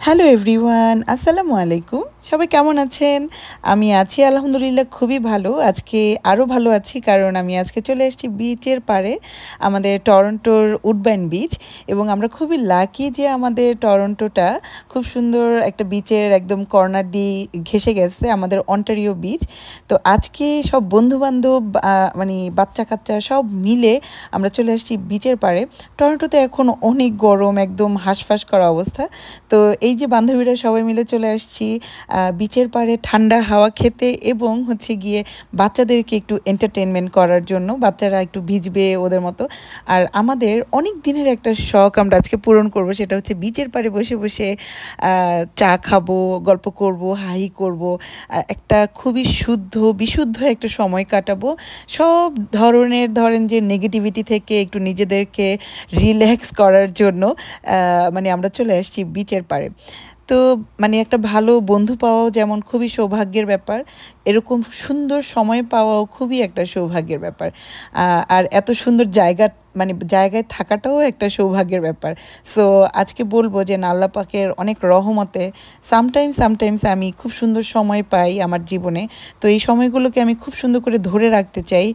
Hello everyone, আসসালামু আলাইকুম। সবাই কেমন আছেন? আমি আছি আলহামদুলিল্লাহ খুবই ভালো। আজকে আরও ভালো আছি কারণ আমি আজকে চলে এসেছি বিচের পাড়ে, আমাদের টরন্টোর উডবাইন বিচ। এবং আমরা খুবই লাকি যে আমাদের টরন্টোটা খুব সুন্দর একটা বিচের একদম কর্নার দিয়ে ঘেঁষে গেছে, আমাদের অন্টারিও বিচ। তো আজকে সব বন্ধুবান্ধব মানে বাচ্চা কাচ্চা সব মিলে আমরা চলে এসেছি বিচের পাড়ে। টরন্টোতে এখন অনেক গরম, একদম হাঁসফাঁস করা অবস্থা। তো এই যে বান্ধবীরা সবাই মিলে চলে আসছি বিচের পাড়ে ঠান্ডা হাওয়া খেতে এবং হচ্ছে গিয়ে বাচ্চাদেরকে একটু এন্টারটেনমেন্ট করার জন্য, বাচ্চারা একটু ভিজবে ওদের মতো। আর আমাদের অনেক দিনের একটা শখ আমরা আজকে পূরণ করব, সেটা হচ্ছে বিচের পাড়ে বসে বসে চা খাবো, গল্প করব, হাই করব, একটা খুবই বিশুদ্ধ একটা সময় কাটাবো। সব ধরেন যে নেগেটিভিটি থেকে একটু নিজেদেরকে রিল্যাক্স করার জন্য মানে আমরা চলে আসছি বিচের পাড়ে। তো মানে একটা ভালো বন্ধু পাওয়াও যেমন খুবই সৌভাগ্যের ব্যাপার, এরকম সুন্দর সময় পাওয়াও খুবই একটা সৌভাগ্যের ব্যাপার। আর এত সুন্দর জায়গায় থাকাটাও একটা সৌভাগ্যের ব্যাপার। সো আজকে বলবো যে আল্লাহ পাকের অনেক রহমতে সামটাইমস আমি খুব সুন্দর সময় পাই আমার জীবনে। তো এই সময়গুলোকে আমি খুব সুন্দর করে ধরে রাখতে চাই।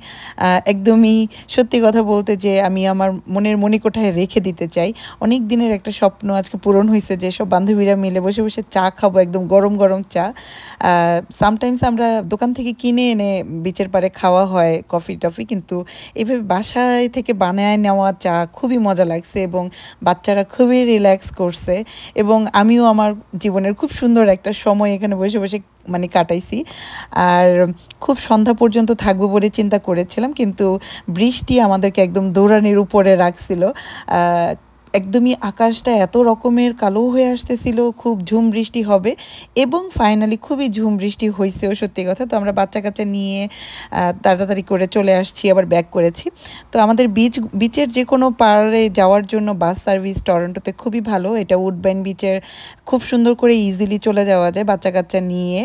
একদমই সত্যি কথা বলতে যে আমি আমার মনের মণিকোঠায় রেখে দিতে চাই। অনেক দিনের একটা স্বপ্ন আজকে পূরণ হয়েছে যে সব বান্ধবীরা মিলে বসে বসে চা খাবো, একদম গরম গরম চা। সামটাইমস আমরা দোকান থেকে কিনে এনে বিচের পাড়ে খাওয়া হয় কফি টফি, কিন্তু এইভাবে বাসায় থেকে বানায় নেওয়া চা খুবই মজা লাগছে এবং বাচ্চারা খুবই রিল্যাক্স করছে। এবং আমিও আমার জীবনের খুব সুন্দর একটা সময় এখানে বসে বসে মানে কাটাইছি। আর খুব সন্ধ্যা পর্যন্ত থাকবো বলে চিন্তা করেছিলাম, কিন্তু বৃষ্টি আমাদেরকে একদম দৌড়ানির উপরে রাখছিল। একদমই আকাশটা এত রকমের কালো হয়ে আসতেছিল, খুব ঝুম বৃষ্টি হবে এবং ফাইনালি খুবই ঝুম বৃষ্টি হয়েছেও, সত্যি কথা। তো আমরা বাচ্চা কাচ্চা নিয়ে তাড়াতাড়ি করে চলে আসছি, আবার ব্যাক করেছি। তো আমাদের বিচের যে কোনো পাড়ে যাওয়ার জন্য বাস সার্ভিস টরন্টোতে খুবই ভালো। এটা উডবাইন বিচের খুব সুন্দর করে ইজিলি চলে যাওয়া যায় বাচ্চা কাচ্চা নিয়ে।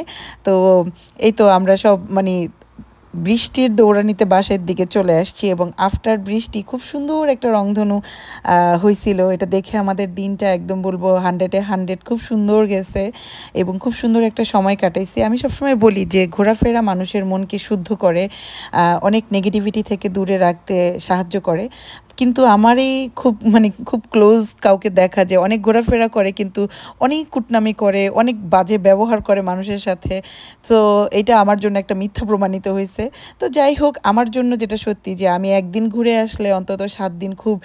তো এই তো আমরা সব মানে বৃষ্টির দৌড়ানিতে বাসার দিকে চলে আসছি এবং আফটার বৃষ্টি খুব সুন্দর একটা রংধনু হয়েছিল। এটা দেখে আমাদের দিনটা একদম বলবো 100-এ 100 খুব সুন্দর গেছে এবং খুব সুন্দর একটা সময় কাটাইছি। আমি সবসময় বলি যে ঘোরাফেরা মানুষের মনকে শুদ্ধ করে, অনেক নেগেটিভিটি থেকে দূরে রাখতে সাহায্য করে। কিন্তু আমারই খুব ক্লোজ কাউকে দেখা যায় অনেক ঘোরাফেরা করে কিন্তু অনেক কুটনামি করে, অনেক বাজে ব্যবহার করে মানুষের সাথে। তো এটা আমার জন্য একটা মিথ্যা প্রমাণিত হয়েছে। তো যাই হোক, আমার জন্য যেটা সত্যি যে আমি একদিন ঘুরে আসলে অন্তত 7 দিন খুব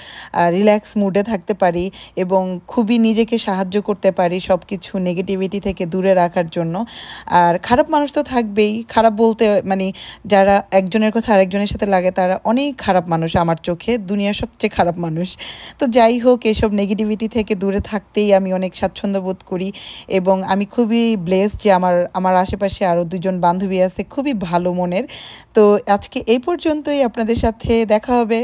রিল্যাক্স মুডে থাকতে পারি এবং খুবই নিজেকে সাহায্য করতে পারি সব কিছু নেগেটিভিটি থেকে দূরে রাখার জন্য। আর খারাপ মানুষ তো থাকবেই, খারাপ বলতে মানে যারা একজনের কথা আরেকজনের সাথে লাগে তারা অনেক খারাপ মানুষ আমার চোখে, দুনিয়ার সবচেয়ে খারাপ মানুষ। তো যাই হোক, এসব নেগেটিভিটি থেকে দূরে থাকতেই আমি অনেক স্বাচ্ছন্দ্য বোধ করি এবং আমি খুবই ব্লেসড যে আমার আশেপাশে আরও 2জন বান্ধবী আছে খুবই ভালো মনের। তো আজকে এই পর্যন্তই, আপনাদের সাথে দেখা হবে।